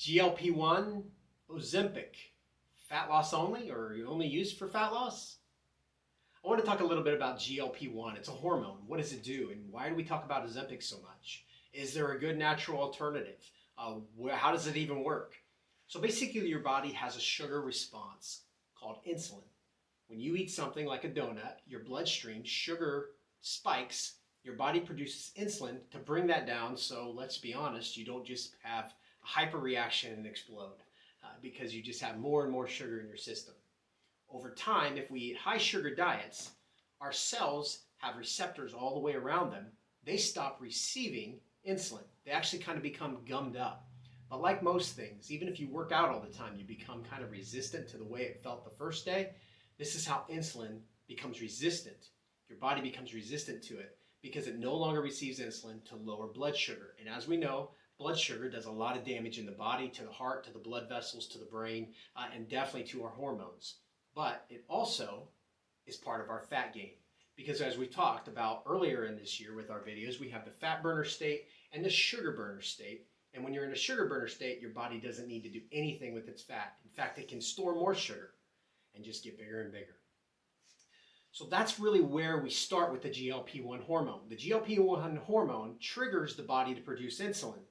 GLP-1, Ozempic, fat loss only or only used for fat loss? I want to talk a little bit about GLP-1. It's a hormone. What does it do? And why do we talk about Ozempic so much? Is there a good natural alternative? How does it even work? So basically your body has a sugar response called insulin. When you eat something like a donut, your bloodstream sugar spikes, your body produces insulin to bring that down. So let's be honest, you don't just have a hyperreaction and explode because you just have more and more sugar in your system. Over time, if we eat high sugar diets, our cells have receptors all the way around them. They stop receiving insulin. They actually kind of become gummed up. But like most things, even if you work out all the time, you become kind of resistant to the way it felt the first day. This is how insulin becomes resistant. Your body becomes resistant to it because it no longer receives insulin to lower blood sugar. And as we know, blood sugar does a lot of damage in the body, to the heart, to the blood vessels, to the brain, and definitely to our hormones. But it also is part of our fat gain. Because as we talked about earlier in this year with our videos, we have the fat burner state and the sugar burner state. And when you're in a sugar burner state, your body doesn't need to do anything with its fat. In fact, it can store more sugar and just get bigger and bigger. So that's really where we start with the GLP-1 hormone. The GLP-1 hormone triggers the body to produce insulin.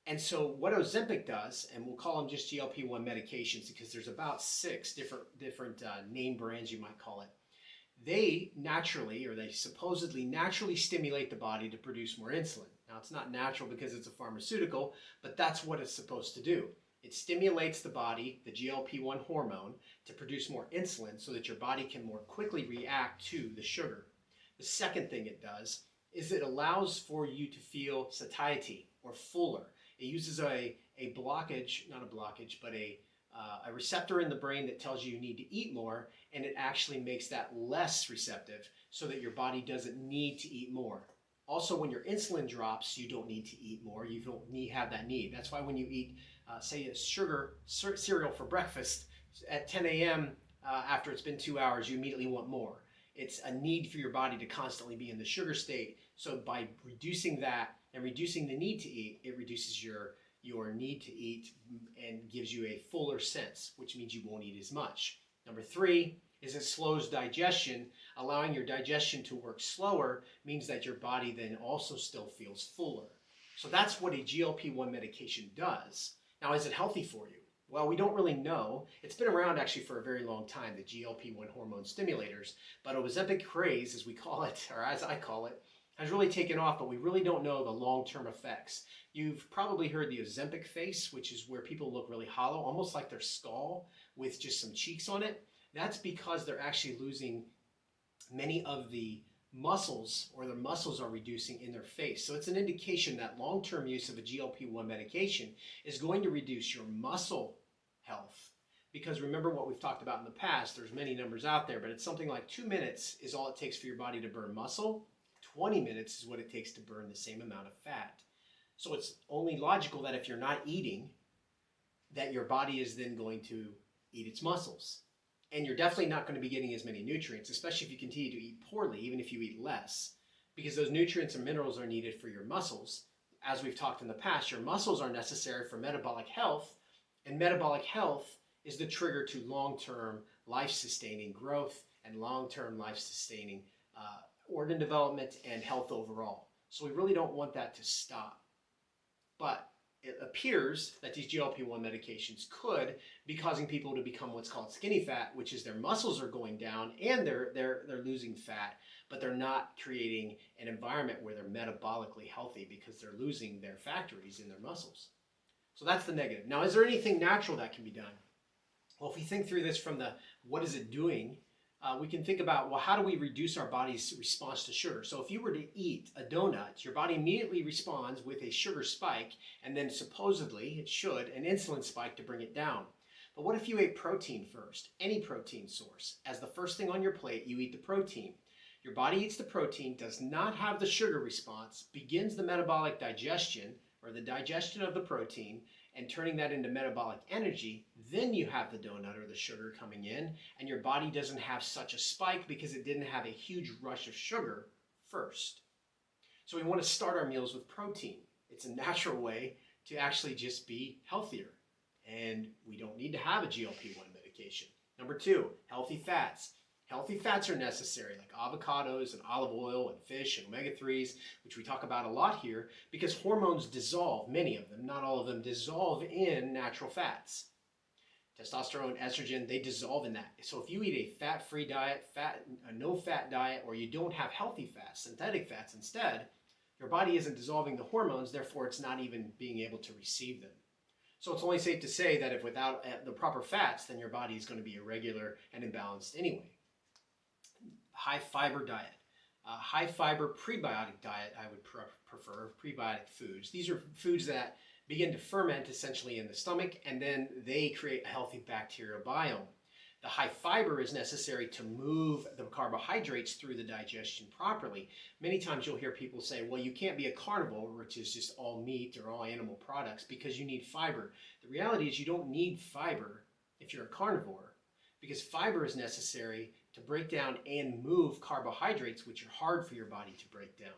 And so what Ozempic does, and we'll call them just GLP-1 medications because there's about 6 different name brands, you might call it. They naturally, or they supposedly naturally stimulate the body to produce more insulin. Now it's not natural because it's a pharmaceutical, but that's what it's supposed to do. It stimulates the body, the GLP-1 hormone, to produce more insulin so that your body can more quickly react to the sugar. The second thing it does is it allows for you to feel satiety or fuller. It uses a blockage, not a blockage, but a receptor in the brain that tells you need to eat more, and it actually makes that less receptive so that your body doesn't need to eat more. Also, when your insulin drops, you don't need to eat more. You don't have that need. That's why when you eat, say, a cereal for breakfast at 10 a.m. After it's been 2 hours, you immediately want more. It's a need for your body to constantly be in the sugar state. So by reducing that and reducing the need to eat, it reduces your need to eat and gives you a fuller sense, which means you won't eat as much. Number 3 is it slows digestion. Allowing your digestion to work slower means that your body then also still feels fuller. So that's what a GLP-1 medication does. Now, is it healthy for you? Well, we don't really know. It's been around actually for a very long time, the GLP-1 hormone stimulators, but Ozempic craze, as we call it, or as I call it, has really taken off, but we really don't know the long-term effects. You've probably heard the Ozempic face, which is where people look really hollow, almost like their skull with just some cheeks on it. That's because they're actually losing many of the muscles, or their muscles are reducing in their face. So it's an indication that long-term use of a GLP-1 medication is going to reduce your muscle health. Because remember what we've talked about in the past, there's many numbers out there, but it's something like 2 minutes is all it takes for your body to burn muscle. 20 minutes is what it takes to burn the same amount of fat. So it's only logical that if you're not eating, that your body is then going to eat its muscles. And you're definitely not going to be getting as many nutrients, especially if you continue to eat poorly, even if you eat less, because those nutrients and minerals are needed for your muscles. As we've talked in the past, your muscles are necessary for metabolic health, and metabolic health is the trigger to long-term life-sustaining growth and long-term life-sustaining organ development and health overall. So we really don't want that to stop. But it appears that these GLP-1 medications could be causing people to become what's called skinny fat, which is their muscles are going down and they're losing fat, but they're not creating an environment where they're metabolically healthy because they're losing their factories in their muscles. So that's the negative. Now, is there anything natural that can be done? Well, if we think through this from the what is it doing, we can think about, well, how do we reduce our body's response to sugar? So if you were to eat a donut, your body immediately responds with a sugar spike, and then supposedly, it should, an insulin spike to bring it down. But what if you ate protein first, any protein source? As the first thing on your plate, you eat the protein. Your body eats the protein, does not have the sugar response, begins the metabolic digestion, or the digestion of the protein, and turning that into metabolic energy, then you have the donut or the sugar coming in, and your body doesn't have such a spike because it didn't have a huge rush of sugar first. So we want to start our meals with protein. It's a natural way to actually just be healthier. And we don't need to have a GLP-1 medication. Number 2, healthy fats. Healthy fats are necessary, like avocados and olive oil and fish and omega-3s, which we talk about a lot here, because hormones dissolve, many of them, not all of them, dissolve in natural fats. Testosterone, estrogen, they dissolve in that. So if you eat a fat-free diet, a no-fat diet, or you don't have healthy fats, synthetic fats instead, your body isn't dissolving the hormones, therefore it's not even being able to receive them. So it's only safe to say that if without the proper fats, then your body is going to be irregular and imbalanced anyway. High fiber diet. High fiber prebiotic diet, I would prefer, prebiotic foods. These are foods that begin to ferment essentially in the stomach, and then they create a healthy bacterial biome. The high fiber is necessary to move the carbohydrates through the digestion properly. Many times you'll hear people say, well, you can't be a carnivore, which is just all meat or all animal products, because you need fiber. The reality is you don't need fiber if you're a carnivore, because fiber is necessary to break down and move carbohydrates, which are hard for your body to break down.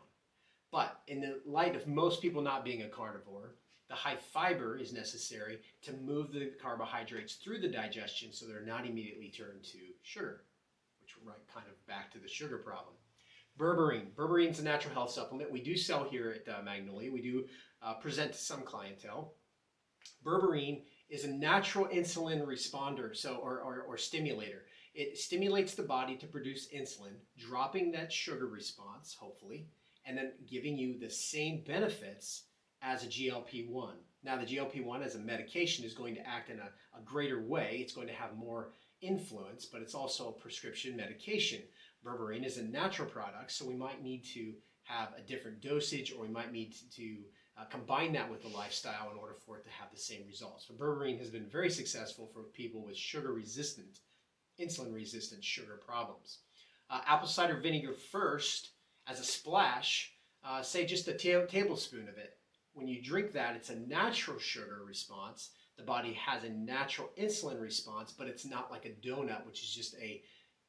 But in the light of most people not being a carnivore, the high fiber is necessary to move the carbohydrates through the digestion so they're not immediately turned to sugar, which we're right kind of back to the sugar problem. Berberine. Berberine is a natural health supplement. We do sell here at Magnolia. We do present to some clientele. Berberine is a natural insulin responder, or stimulator. It stimulates the body to produce insulin, dropping that sugar response, hopefully, and then giving you the same benefits as a GLP-1. Now, the GLP-1 as a medication is going to act in a greater way. It's going to have more influence, but it's also a prescription medication. Berberine is a natural product, so we might need to have a different dosage, or we might need to combine that with the lifestyle in order for it to have the same results. But Berberine has been very successful for people with sugar-resistant, insulin-resistant sugar problems. Apple cider vinegar first as a splash, say just a tablespoon of it. When you drink that, it's a natural sugar response. The body has a natural insulin response, but it's not like a donut, which is just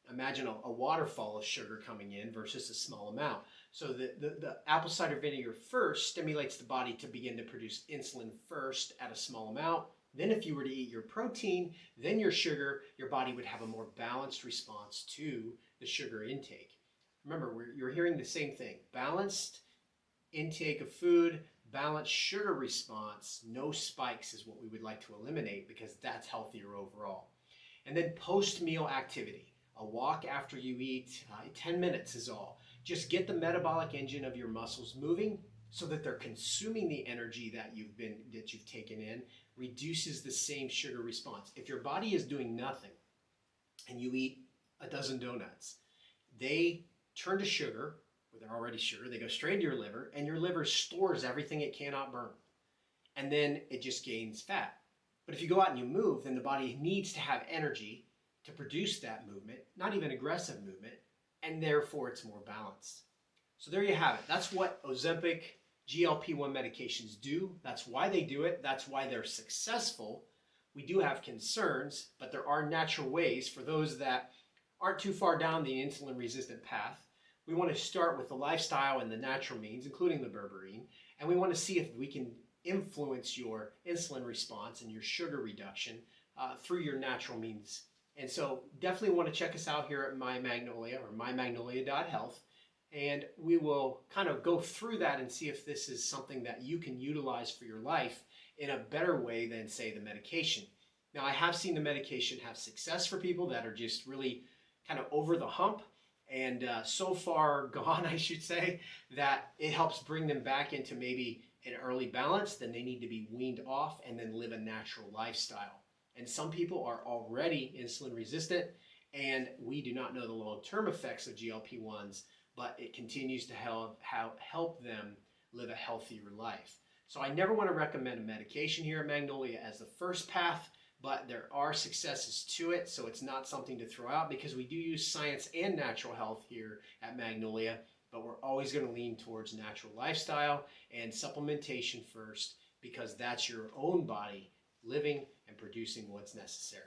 imagine a waterfall of sugar coming in versus a small amount. So the apple cider vinegar first stimulates the body to begin to produce insulin first at a small amount. Then if you were to eat your protein, then your sugar, your body would have a more balanced response to the sugar intake. Remember, you're hearing the same thing. Balanced intake of food, balanced sugar response, no spikes is what we would like to eliminate, because that's healthier overall. And then post-meal activity. A walk after you eat, 10 minutes is all. Just get the metabolic engine of your muscles moving so that they're consuming the energy that you've taken in, reduces the same sugar response. If your body is doing nothing and you eat a dozen donuts, they turn to sugar, they're already sugar, they go straight into your liver, and your liver stores everything it cannot burn. And then it just gains fat. But if you go out and you move, then the body needs to have energy to produce that movement, not even aggressive movement, and therefore it's more balanced. So there you have it. That's what Ozempic GLP-1 medications do. That's why they do it. That's why they're successful. We do have concerns, but there are natural ways for those that aren't too far down the insulin-resistant path. We want to start with the lifestyle and the natural means, including the berberine, and we want to see if we can influence your insulin response and your sugar reduction through your natural means. And so definitely want to check us out here at My Magnolia, or mymagnolia.health, and we will kind of go through that and see if this is something that you can utilize for your life in a better way than, say, the medication. Now, I have seen the medication have success for people that are just really kind of over the hump, and so far gone, I should say, that it helps bring them back into maybe an early balance. Then they need to be weaned off and then live a natural lifestyle. And some people are already insulin resistant, and we do not know the long-term effects of GLP-1s, but it continues to help them live a healthier life. So I never want to recommend a medication here at Magnolia as the first path, but there are successes to it, so it's not something to throw out, because we do use science and natural health here at Magnolia, but we're always going to lean towards natural lifestyle and supplementation first, because that's your own body living and producing what's necessary.